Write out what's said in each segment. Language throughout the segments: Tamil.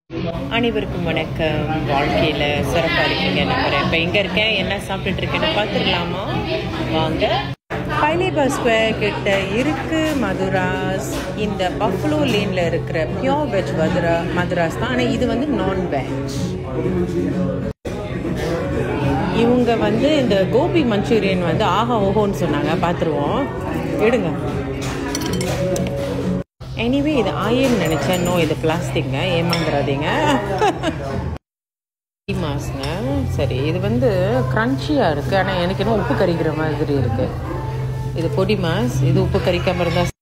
அனைவருக்கும் வணக்கம். வாழ்க்கையில் சிறப்பாக இருக்கீங்க நம்புறேன். இப்போ எங்கே இருக்கேன், என்ன சாப்பிட்டுட்டு இருக்கேன்னு பார்த்துடலாமா? வாங்க. பைலேபா ஸ்கொயர் கிட்ட இருக்கு மதுராஸ். இந்த பஃபலோ லேனில் இருக்கிற பியோர் வெஜ் மதுராஸ் தான். ஆனால் இது வந்து நான் வெஜ். இவங்க இந்த கோபி மஞ்சூரியன் ஆஹா ஓஹோன்னு சொன்னாங்க. பார்த்துருவோம், எடுங்க. எனிவே இது ஆயில் நினச்சேன். நோ, இது பிளாஸ்டிக்ங்க, ஏமாந்துடாதீங்க. மாஸ்ங்க. சரி, இது க்ரன்ச்சியாக இருக்குது. ஆனால் எனக்கு இன்னும் உப்பு கறிக்கிற மாதிரி இருக்குது. இது பொடி மாஸ், இது உப்பு கறிக்காமல் இருந்தால்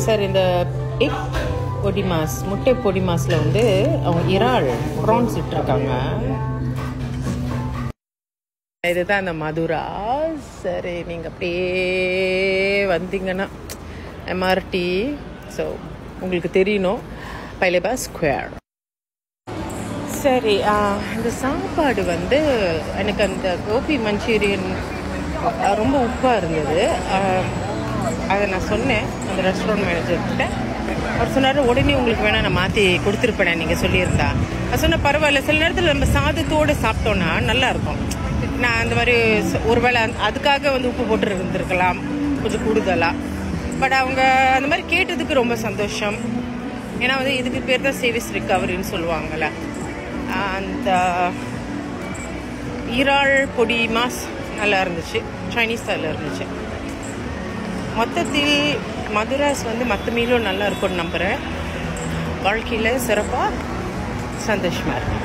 சார். இந்த எக் பொடி மாஸ், முட்டை பொடி மாஸில் அவங்க இறால் ப்ரான்ஸ் இட்டுருக்காங்க. இதுதான் அந்த மதுரா. சரி, நீங்கள் அப்படியே வந்தீங்கன்னா எம்ஆர்டி, ஸோ உங்களுக்கு தெரியணும் பைலேபா ஸ்கொயர். சரி, இந்த சாப்பாடு எனக்கு அந்த கோபி மஞ்சூரியன் ரொம்ப உப்பாக இருந்தது. அதை நான் சொன்னேன் அந்த ரெஸ்டாரண்ட் மேனேஜர்கிட்ட. அவர் சொன்னார், உடனே உங்களுக்கு வேணால் நான் மாற்றி கொடுத்துருப்பேன் நீங்கள் சொல்லியிருந்தா. நான் சொன்னேன், பரவாயில்ல, சில நேரத்தில் நம்ம சாதத்தோடு சாப்பிட்டோன்னா நல்லாயிருக்கும். நான் அந்த மாதிரி ஒருவேளை அதுக்காக உப்பு போட்டு இருந்திருக்கலாம் கொஞ்சம் கூடுதலாக. பட் அவங்க அந்த மாதிரி கேட்டதுக்கு ரொம்ப சந்தோஷம். ஏன்னா இதுக்கு பேர் தான் சர்வீஸ் ரிகவரின்னு சொல்லுவாங்கள்ல. அந்த இறால் பொடி மாஸ் நல்லா இருந்துச்சு, சைனீஸ் ஸ்டைலில் இருந்துச்சு. மொத்தத்தில் மதுராஸ் மற்ற மீலும் நல்லா இருக்கும்னு நம்புகிறேன். வாழ்க்கையில் சிறப்பாக சந்தோஷமாக இருக்கு.